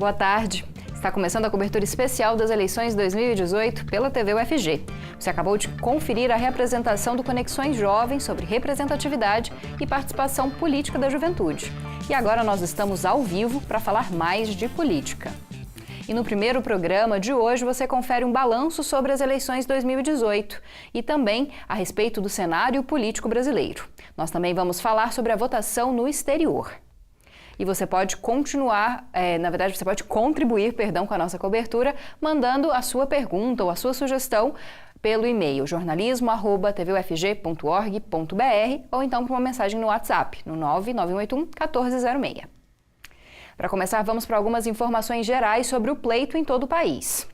Boa tarde. Está começando a cobertura especial das eleições 2018 pela TV UFG. Você acabou de conferir a reapresentação do Conexões Jovens sobre representatividade e participação política da juventude. E agora nós estamos ao vivo para falar mais de política. E no primeiro programa de hoje você confere um balanço sobre as eleições 2018 e também a respeito do cenário político brasileiro. Nós também vamos falar sobre a votação no exterior. E você pode você pode contribuir, com a nossa cobertura, mandando a sua pergunta ou a sua sugestão pelo e-mail jornalismo@tvufg.org.br ou então por uma mensagem no WhatsApp, no 99181-1406. Para começar, vamos para algumas informações gerais sobre o pleito em todo o país.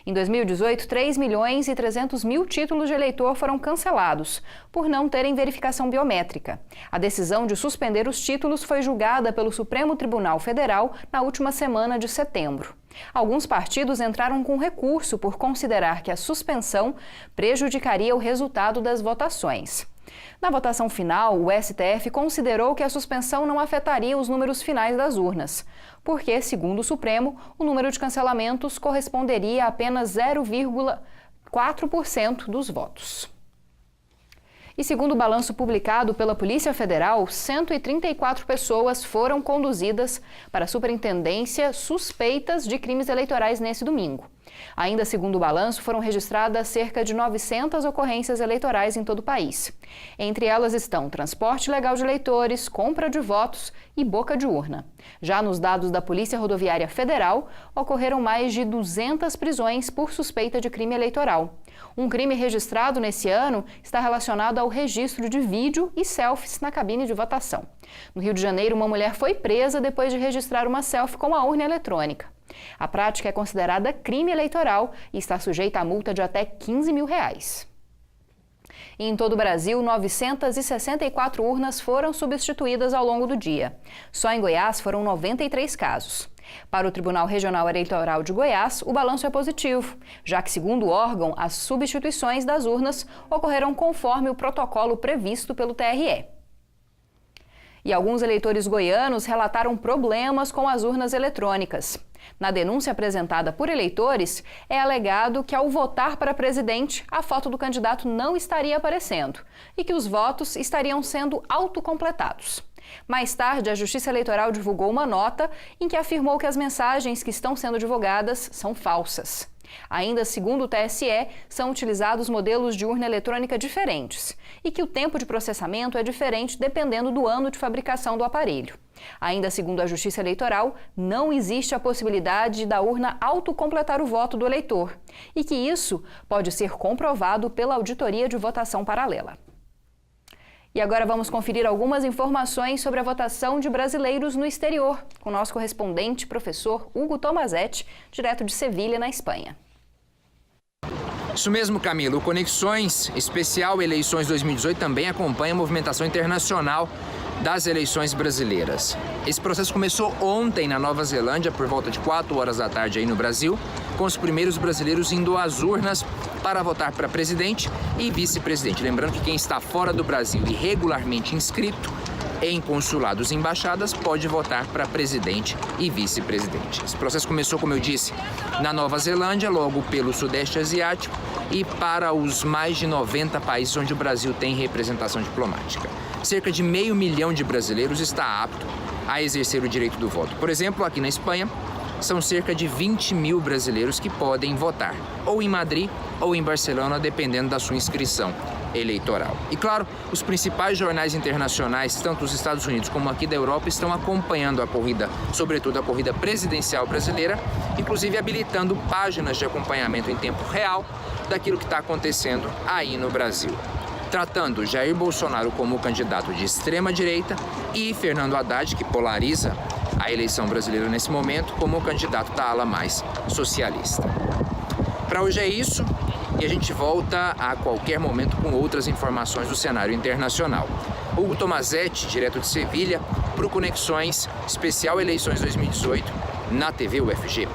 Em 2018, 3.300.000 títulos de eleitor foram cancelados, por não terem verificação biométrica. A decisão de suspender os títulos foi julgada pelo Supremo Tribunal Federal na última semana de setembro. Alguns partidos entraram com recurso por considerar que a suspensão prejudicaria o resultado das votações. Na votação final, o STF considerou que a suspensão não afetaria os números finais das urnas, porque, segundo o Supremo, o número de cancelamentos corresponderia a apenas 0,4% dos votos. E segundo o balanço publicado pela Polícia Federal, 134 pessoas foram conduzidas para a superintendência suspeitas de crimes eleitorais nesse domingo. Ainda segundo o balanço, foram registradas cerca de 900 ocorrências eleitorais em todo o país. Entre elas estão transporte ilegal de eleitores, compra de votos e boca de urna. Já nos dados da Polícia Rodoviária Federal, ocorreram mais de 200 prisões por suspeita de crime eleitoral. Um crime registrado nesse ano está relacionado ao registro de vídeo e selfies na cabine de votação. No Rio de Janeiro, uma mulher foi presa depois de registrar uma selfie com a urna eletrônica. A prática é considerada crime eleitoral e está sujeita a multa de até R$15 mil. E em todo o Brasil, 964 urnas foram substituídas ao longo do dia. Só em Goiás foram 93 casos. Para o Tribunal Regional Eleitoral de Goiás, o balanço é positivo, já que, segundo o órgão, as substituições das urnas ocorreram conforme o protocolo previsto pelo TRE. E alguns eleitores goianos relataram problemas com as urnas eletrônicas. Na denúncia apresentada por eleitores, é alegado que ao votar para presidente, a foto do candidato não estaria aparecendo e que os votos estariam sendo autocompletados. Mais tarde, a Justiça Eleitoral divulgou uma nota em que afirmou que as mensagens que estão sendo divulgadas são falsas. Ainda segundo o TSE, são utilizados modelos de urna eletrônica diferentes e que o tempo de processamento é diferente dependendo do ano de fabricação do aparelho. Ainda segundo a Justiça Eleitoral, não existe a possibilidade da urna autocompletar o voto do eleitor e que isso pode ser comprovado pela auditoria de votação paralela. E agora vamos conferir algumas informações sobre a votação de brasileiros no exterior, com o nosso correspondente, professor Hugo Tomazetti, direto de Sevilha, na Espanha. Isso mesmo, Camilo. O Conexões Especial Eleições 2018 também acompanha a movimentação internacional das eleições brasileiras. Esse processo começou ontem na Nova Zelândia, por volta de 4 horas da tarde aí no Brasil, com os primeiros brasileiros indo às urnas para votar para presidente e vice-presidente. Lembrando que quem está fora do Brasil e regularmente inscrito em consulados e embaixadas pode votar para presidente e vice-presidente. Esse processo começou, como eu disse, na Nova Zelândia, logo pelo Sudeste Asiático e para os mais de 90 países onde o Brasil tem representação diplomática. Cerca de 500 mil de brasileiros está apto a exercer o direito do voto. Por exemplo, aqui na Espanha, são cerca de 20 mil brasileiros que podem votar, ou em Madrid ou em Barcelona, dependendo da sua inscrição eleitoral. E claro, os principais jornais internacionais, tanto dos Estados Unidos como aqui da Europa, estão acompanhando a corrida, sobretudo a corrida presidencial brasileira, inclusive habilitando páginas de acompanhamento em tempo real daquilo que está acontecendo aí no Brasil. Tratando Jair Bolsonaro como candidato de extrema-direita e Fernando Haddad, que polariza a eleição brasileira nesse momento, como o candidato da ala mais socialista. Para hoje é isso e a gente volta a qualquer momento com outras informações do cenário internacional. Hugo Tomazetti, direto de Sevilha, para o Conexões Especial Eleições 2018 na TV UFG.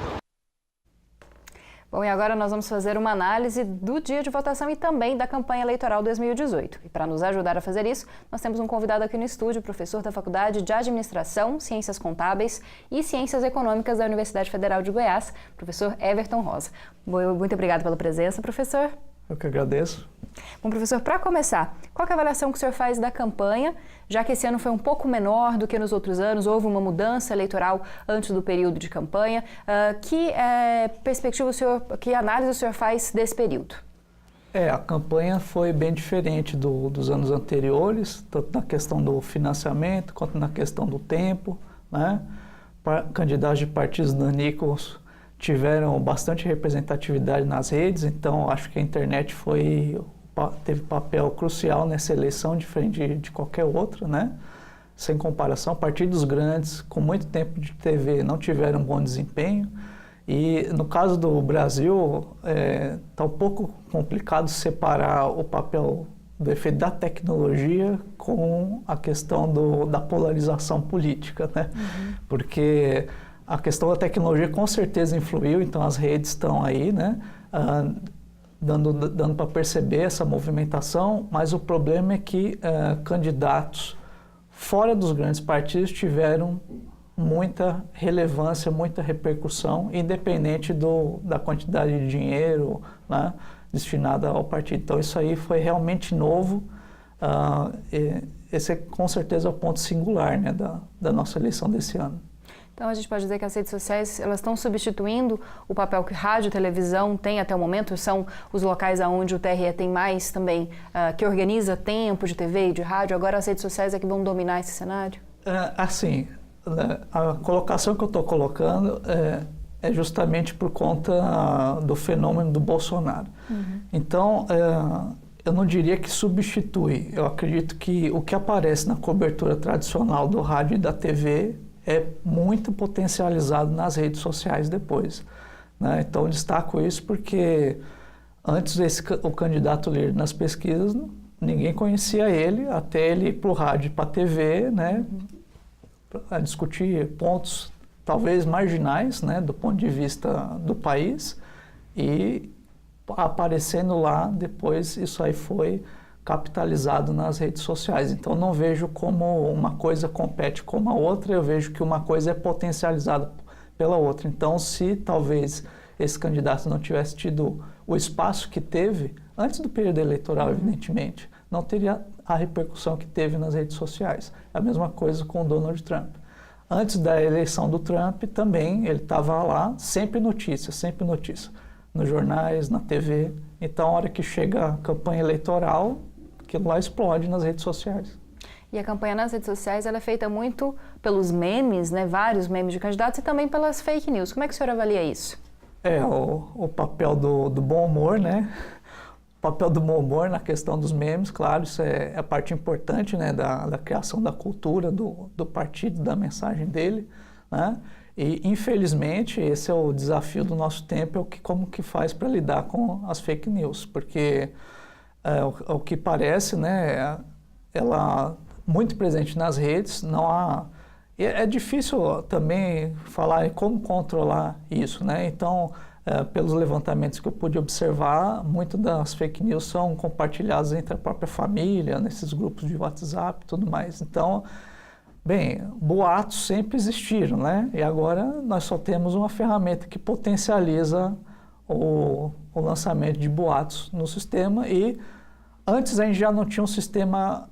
Bom, e agora nós vamos fazer uma análise do dia de votação e também da campanha eleitoral 2018. E para nos ajudar a fazer isso, nós temos um convidado aqui no estúdio, professor da Faculdade de Administração, Ciências Contábeis e Ciências Econômicas da Universidade Federal de Goiás, professor Everton Rosa. Muito obrigada pela presença, professor. Eu que agradeço. Bom, professor, para começar, qual é a avaliação que o senhor faz da campanha, já que esse ano foi um pouco menor do que nos outros anos, houve uma mudança eleitoral antes do período de campanha. Que perspectiva o senhor, que análise o senhor faz desse período? A campanha foi bem diferente dos anos anteriores, tanto na questão do financiamento quanto na questão do tempo, né? Candidatos de partidos nanicos tiveram bastante representatividade nas redes, então acho que a internet teve papel crucial nessa eleição, diferente de qualquer outra, né? Sem comparação, partidos grandes com muito tempo de TV não tiveram bom desempenho. E no caso do Brasil, está um pouco complicado separar o papel do efeito da tecnologia com a questão da polarização política, né? Porque a questão da tecnologia com certeza influiu, então as redes estão aí, né? Dando para perceber essa movimentação, mas o problema é que candidatos fora dos grandes partidos tiveram muita relevância, muita repercussão, independente da quantidade de dinheiro, né, destinada ao partido. Então isso aí foi realmente novo. Esse é com certeza o ponto singular, né, da nossa eleição desse ano. Então a gente pode dizer que as redes sociais elas estão substituindo o papel que rádio e televisão têm até o momento, são os locais onde o TRE tem mais também, que organiza tempo de TV e de rádio, agora as redes sociais é que vão dominar esse cenário? Assim, a colocação que eu estou colocando é justamente por conta do fenômeno do Bolsonaro. Então, eu não diria que substitui, eu acredito que o que aparece na cobertura tradicional do rádio e da TV é muito potencializado nas redes sociais depois, né? Então, eu destaco isso porque antes o candidato líder nas pesquisas, ninguém conhecia ele, até ele ir para o rádio e para a TV, né? A discutir pontos talvez marginais, né, do ponto de vista do país, e aparecendo lá, depois isso aí foi capitalizado nas redes sociais. Então não vejo como uma coisa compete com a outra, eu vejo que uma coisa é potencializada pela outra. Então se talvez esse candidato não tivesse tido o espaço que teve, antes do período eleitoral, evidentemente, não teria a repercussão que teve nas redes sociais. A mesma coisa com o Donald Trump. Antes da eleição do Trump, também ele estava lá, sempre notícia, nos jornais, na TV. Então, a hora que chega a campanha eleitoral, aquilo lá explode nas redes sociais. E a campanha nas redes sociais ela é feita muito pelos memes, né, vários memes de candidatos, e também pelas fake news. Como é que o senhor avalia isso? O papel do bom humor, né? O papel do bom humor na questão dos memes, claro, isso é a parte importante, né, da criação da cultura do partido, da mensagem dele, né? E, infelizmente, esse é o desafio do nosso tempo, como que faz para lidar com as fake news, porque o que parece, né, ela muito presente nas redes, não há... É difícil também falar em como controlar isso, né? Então, pelos levantamentos que eu pude observar, muitas das fake news são compartilhadas entre a própria família, nesses grupos de WhatsApp e tudo mais. Então, bem, boatos sempre existiram, né? E agora nós só temos uma ferramenta que potencializa o lançamento de boatos no sistema, e antes a gente já não tinha um sistema,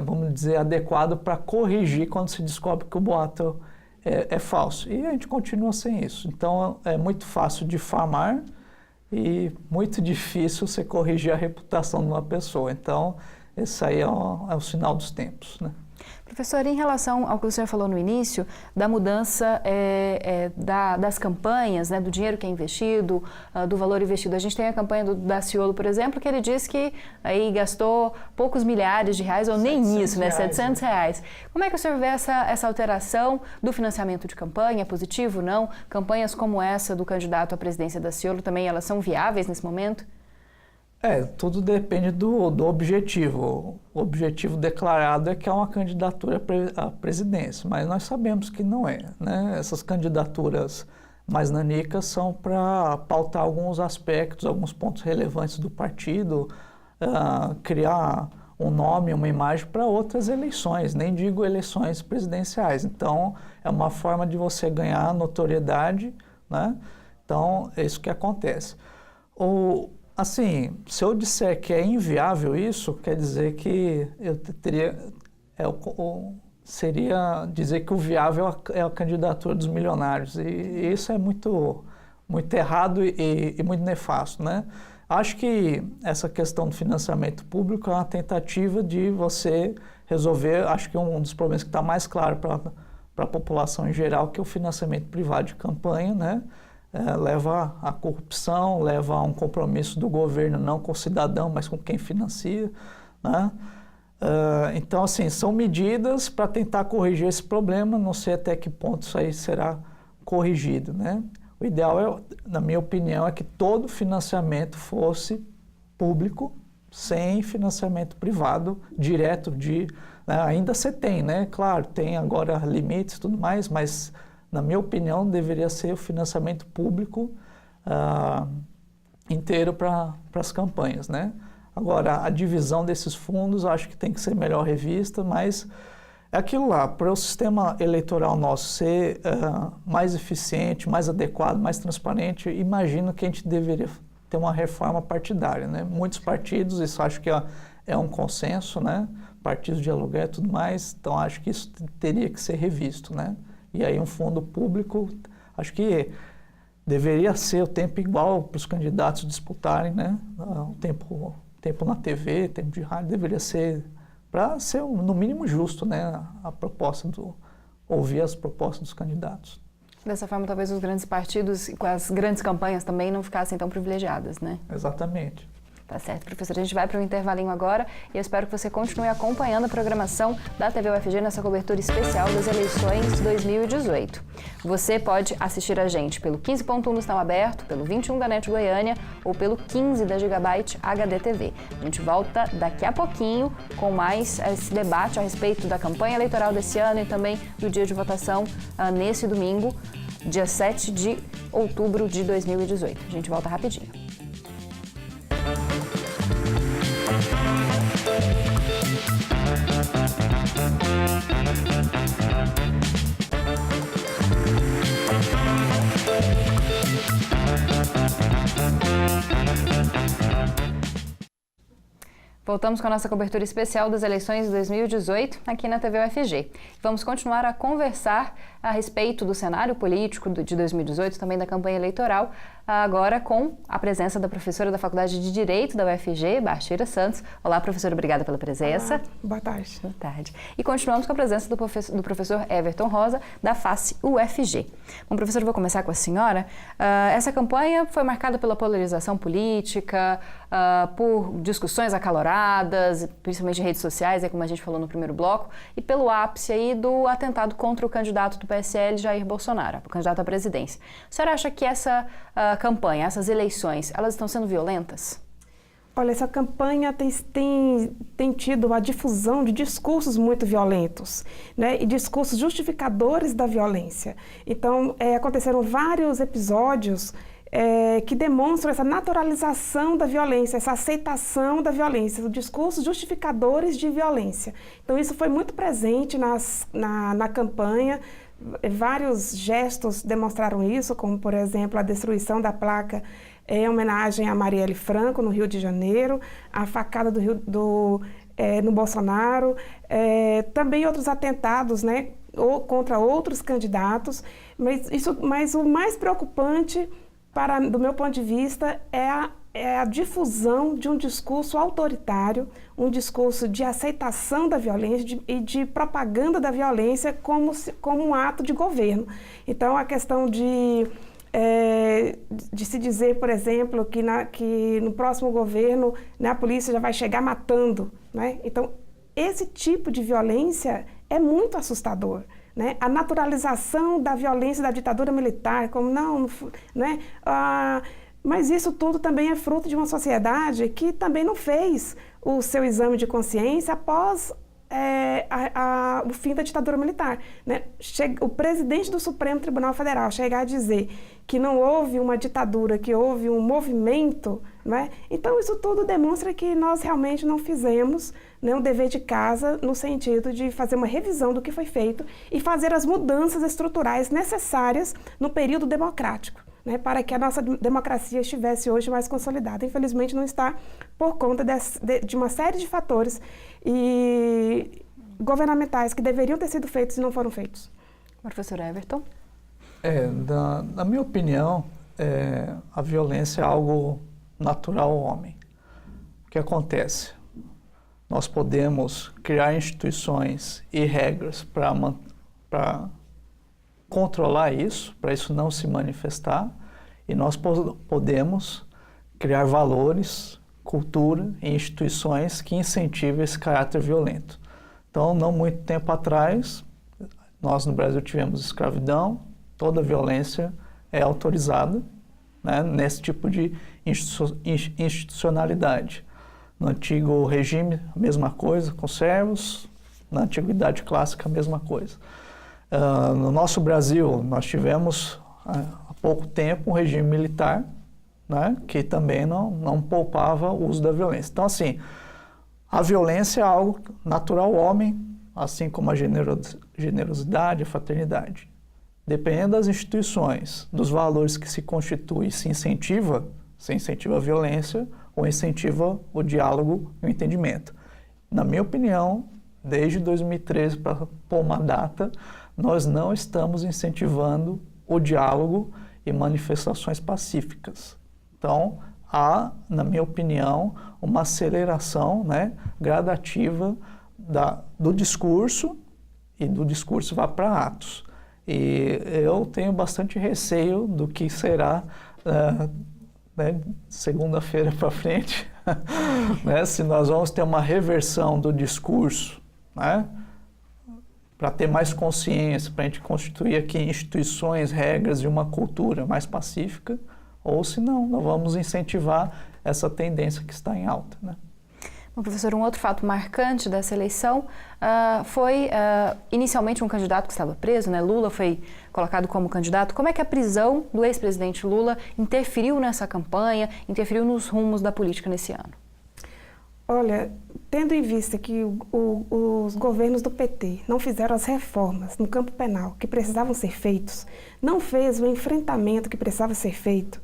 vamos dizer, adequado para corrigir quando se descobre que o boato é falso. E a gente continua sem isso. Então, é muito fácil difamar e muito difícil você corrigir a reputação de uma pessoa. Então, esse aí é o sinal dos tempos, né? Professor, em relação ao que o senhor falou no início, da mudança das campanhas, né, do dinheiro que é investido, do valor investido. A gente tem a campanha do Daciolo, por exemplo, que ele diz que aí gastou poucos milhares de reais, ou nem isso, né, R$700. Como é que o senhor vê essa alteração do financiamento de campanha? É positivo, não? Campanhas como essa do candidato à presidência Daciolo também, elas são viáveis nesse momento? Tudo depende do objetivo. O objetivo declarado é que é uma candidatura à presidência, mas nós sabemos que não é, né? Essas candidaturas mas nanicas são para pautar alguns aspectos, alguns pontos relevantes do partido, criar um nome, uma imagem para outras eleições, nem digo eleições presidenciais. Então, é uma forma de você ganhar notoriedade, né? Então, é isso que acontece. Assim, se eu disser que é inviável isso, quer dizer que eu seria dizer que o viável é a candidatura dos milionários. E isso é muito, muito errado e muito nefasto, né? Acho que essa questão do financiamento público é uma tentativa de você resolver, acho que um dos problemas que está mais claro para a população em geral, que é o financiamento privado de campanha, né? Leva à corrupção, leva a um compromisso do governo não com o cidadão, mas com quem financia, né? Então, assim, são medidas para tentar corrigir esse problema, não sei até que ponto isso aí será corrigido, né? O ideal, na minha opinião, é que todo financiamento fosse público, sem financiamento privado, direto né? Ainda você tem, né? Claro, tem agora limites e tudo mais, mas, na minha opinião, deveria ser o financiamento público inteiro para as campanhas, né? Agora, a divisão desses fundos, acho que tem que ser melhor revista, mas é aquilo lá, para o sistema eleitoral nosso ser mais eficiente, mais adequado, mais transparente, imagino que a gente deveria ter uma reforma partidária, né? Muitos partidos, isso acho que é um consenso, né? Partidos de aluguel e tudo mais, então acho que isso teria que ser revisto, né? E aí um fundo público, acho que deveria ser o tempo igual para os candidatos disputarem, né? O tempo na TV, tempo de rádio, deveria ser para ser, no mínimo, justo, né, ouvir as propostas dos candidatos. Dessa forma, talvez os grandes partidos com as grandes campanhas também não ficassem tão privilegiadas, né? Exatamente. Tá certo, professor. A gente vai para um intervalinho agora e eu espero que você continue acompanhando a programação da TV UFG nessa cobertura especial das eleições 2018. Você pode assistir a gente pelo 15.1 do Sinal Aberto, pelo 21 da NET Goiânia ou pelo 15 da Gigabyte HD TV. A gente volta daqui a pouquinho com mais esse debate a respeito da campanha eleitoral desse ano e também do dia de votação nesse domingo, dia 7 de outubro de 2018. A gente volta rapidinho. Voltamos com a nossa cobertura especial das eleições de 2018 aqui na TV UFG. Vamos continuar a conversar a respeito do cenário político de 2018, também da campanha eleitoral, agora com a presença da professora da Faculdade de Direito da UFG, Bachira Santos. Olá, professora, obrigada pela presença. Olá, boa tarde. Boa tarde. E continuamos com a presença do professor Everton Rosa, da FACE UFG. Bom, professor, eu vou começar com a senhora. Essa campanha foi marcada pela polarização política, por discussões acaloradas, principalmente em redes sociais, como a gente falou no primeiro bloco, e pelo ápice aí do atentado contra o candidato do PSL, Jair Bolsonaro, o candidato à presidência. A senhora acha que essa campanha, essas eleições, elas estão sendo violentas? Olha, essa campanha tem tido a difusão de discursos muito violentos, né? E discursos justificadores da violência. Então, aconteceram vários episódios que demonstram essa naturalização da violência, essa aceitação da violência, discursos justificadores de violência. Então, isso foi muito presente na campanha. Vários gestos demonstraram isso, como, por exemplo, a destruição da placa em homenagem a Marielle Franco, no Rio de Janeiro, a facada no Bolsonaro, também outros atentados, né, contra outros candidatos. Mas o mais preocupante, do meu ponto de vista, é a difusão de um discurso autoritário, um discurso de aceitação da violência e de propaganda da violência como um ato de governo. Então, a questão de se dizer, por exemplo, que no próximo governo, né, a polícia já vai chegar matando, né? Então, esse tipo de violência é muito assustador, né? A naturalização da violência da ditadura militar, como né? Mas isso tudo também é fruto de uma sociedade que também não fez o seu exame de consciência após o fim da ditadura militar, né? O presidente do Supremo Tribunal Federal chegar a dizer que não houve uma ditadura, que houve um movimento, né? Então isso tudo demonstra que nós realmente não fizemos, né, um dever de casa no sentido de fazer uma revisão do que foi feito e fazer as mudanças estruturais necessárias no período democrático, né, para que a nossa democracia estivesse hoje mais consolidada. Infelizmente não está por conta de uma série de fatores e governamentais que deveriam ter sido feitos e não foram feitos. Professor Everton? Na minha opinião, a violência é algo natural ao homem. O que acontece? Nós podemos criar instituições e regras para controlar isso, para isso não se manifestar, e nós podemos criar valores, cultura e instituições que incentivem esse caráter violento. Então, não muito tempo atrás, nós no Brasil tivemos escravidão, toda violência é autorizada, né, nesse tipo de institucionalidade. No antigo regime, a mesma coisa, com servos. Na antiguidade clássica, a mesma coisa. No nosso Brasil, nós tivemos há pouco tempo um regime militar, né, que também não poupava o uso da violência. Então, assim, a violência é algo natural ao homem, assim como a generosidade, a fraternidade. Dependendo das instituições, dos valores que se constituem e se incentiva a violência ou incentiva o diálogo e o entendimento. Na minha opinião, desde 2013, para pôr uma data, nós não estamos incentivando o diálogo e manifestações pacíficas. Então, há, na minha opinião, uma aceleração, né, gradativa do discurso, e do discurso vai para atos. E eu tenho bastante receio do que será né, segunda-feira para frente, né, se nós vamos ter uma reversão do discurso, né, para ter mais consciência, para a gente constituir aqui instituições, regras e uma cultura mais pacífica, ou se não, nós vamos incentivar essa tendência que está em alta, né? Bom, professor, um outro fato marcante dessa eleição foi inicialmente um candidato que estava preso, né? Lula foi colocado como candidato. Como é que a prisão do ex-presidente Lula interferiu nessa campanha, interferiu nos rumos da política nesse ano? Olha, tendo em vista que os governos do PT não fizeram as reformas no campo penal que precisavam ser feitos, não fez o enfrentamento que precisava ser feito,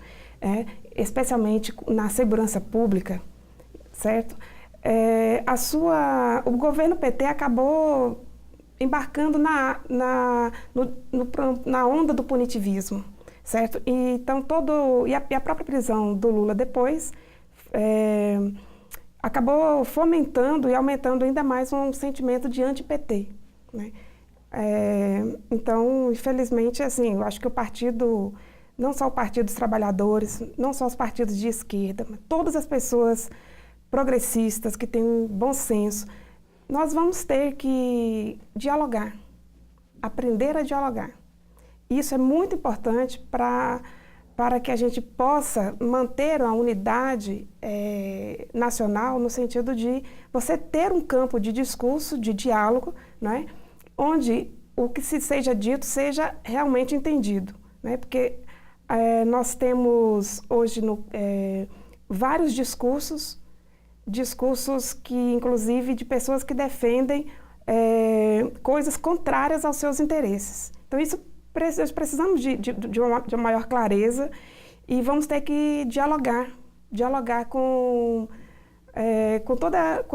especialmente na segurança pública, certo? O governo PT acabou embarcando na onda do punitivismo, certo? E, então, a própria prisão do Lula depois acabou fomentando e aumentando ainda mais um sentimento de anti-PT, né? Então, infelizmente, assim, eu acho que o partido, não só o Partido dos Trabalhadores, não só os partidos de esquerda, mas todas as pessoas progressistas que têm bom senso, nós vamos ter que dialogar, aprender a dialogar. Isso é muito importante para que a gente possa manter a unidade nacional, no sentido de você ter um campo de discurso, de diálogo, né, onde o que se seja dito seja realmente entendido, né, porque nós temos hoje vários discursos que, inclusive, de pessoas que defendem coisas contrárias aos seus interesses. Então, isso precisamos de uma maior clareza e vamos ter que dialogar com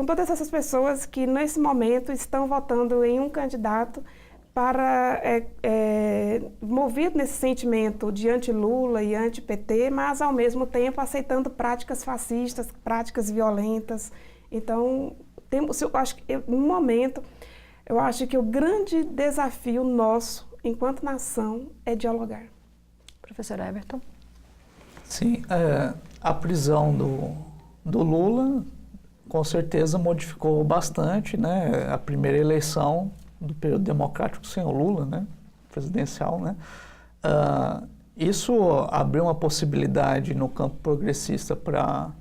todas essas pessoas que, nesse momento, estão votando em um candidato movido nesse sentimento de anti-Lula e anti-PT, mas, ao mesmo tempo, aceitando práticas fascistas, práticas violentas. Então, no momento, eu acho que o grande desafio nosso, enquanto nação, é dialogar. Professor Everton? Sim, a prisão do Lula, com certeza, modificou bastante, né, a primeira eleição do período democrático sem o Lula, né, presidencial, né? Isso abriu uma possibilidade no campo progressista para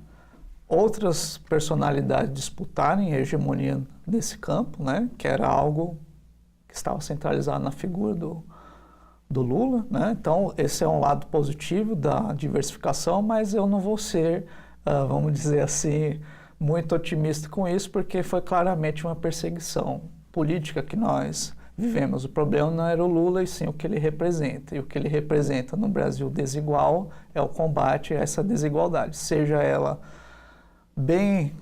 outras personalidades disputarem a hegemonia desse campo, né, que era algo que estava centralizado na figura do Lula, né? Então, esse é um lado positivo da diversificação, mas eu não vou ser, vamos dizer assim, muito otimista com isso, porque foi claramente uma perseguição política que nós vivemos. O problema não era o Lula, e sim o que ele representa. E o que ele representa no Brasil desigual é o combate a essa desigualdade, seja ela bem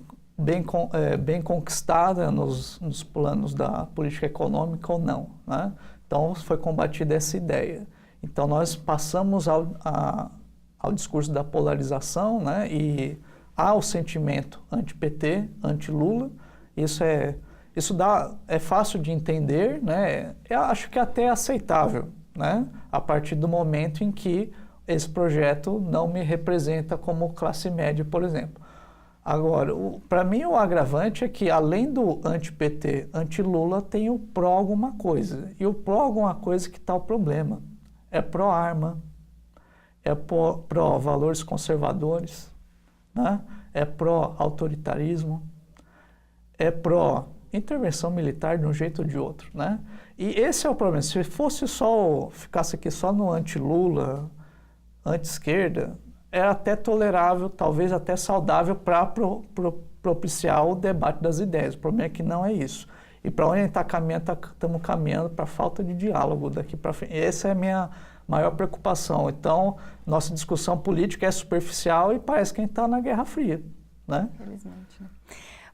conquistada nos planos da política econômica ou não, né? Então, foi combatida essa ideia. Então, nós passamos ao discurso da polarização, né? E há o sentimento anti-PT, anti-Lula. Isso é fácil de entender, né? Eu acho que é até aceitável, né? A partir do momento em que esse projeto não me representa como classe média, por exemplo. Agora, para mim o agravante é que além do anti-PT, anti-Lula, tem o pró alguma coisa. E o pró alguma coisa que está o problema. É pró-arma, é pró-valores conservadores, né? É pró-autoritarismo, é pró-intervenção militar de um jeito ou de outro, né? E esse é o problema. Se ficasse aqui só no anti-Lula, anti-esquerda, era até tolerável, talvez até saudável para propiciar o debate das ideias. O problema é que não é isso. E para onde a gente está caminhando, estamos caminhando para a falta de diálogo daqui para frente. Essa é a minha maior preocupação. Então, nossa discussão política é superficial e parece que a gente está na Guerra Fria, né? Infelizmente, né?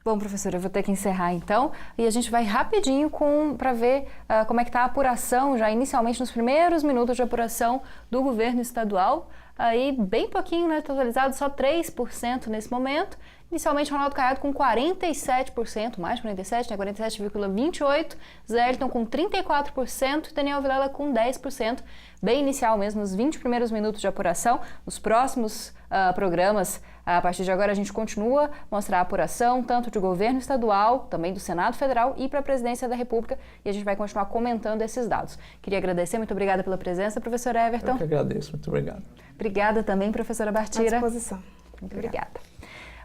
Bom, professora, eu vou ter que encerrar então, e a gente vai rapidinho para ver como é que está a apuração, já inicialmente nos primeiros minutos de apuração do governo estadual. Aí bem pouquinho, né, totalizado, só 3% nesse momento. Inicialmente, Ronaldo Caiado com 47%, mais de 47%, né, 47,28%. Zé Elton com 34% e Daniel Vilela com 10%. Bem inicial mesmo, nos 20 primeiros minutos de apuração. Nos próximos programas, a partir de agora, a gente continua a mostrar a apuração, tanto de governo estadual, também do Senado Federal e para a Presidência da República. E a gente vai continuar comentando esses dados. Queria agradecer, muito obrigada pela presença, professor Everton. Eu que agradeço, muito obrigado. Obrigada também, professora Bartira. À disposição. Muito obrigada.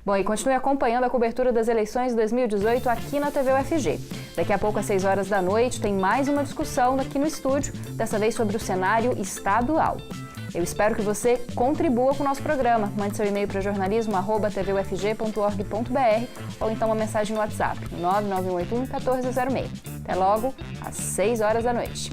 Bom, e continue acompanhando a cobertura das eleições de 2018 aqui na TV UFG. Daqui a pouco, às 6 horas da noite, tem mais uma discussão aqui no estúdio, dessa vez sobre o cenário estadual. Eu espero que você contribua com o nosso programa. Mande seu e-mail para jornalismo@tvufg.org.br ou então uma mensagem no WhatsApp, 99181 1406. Até logo, às 6 horas da noite.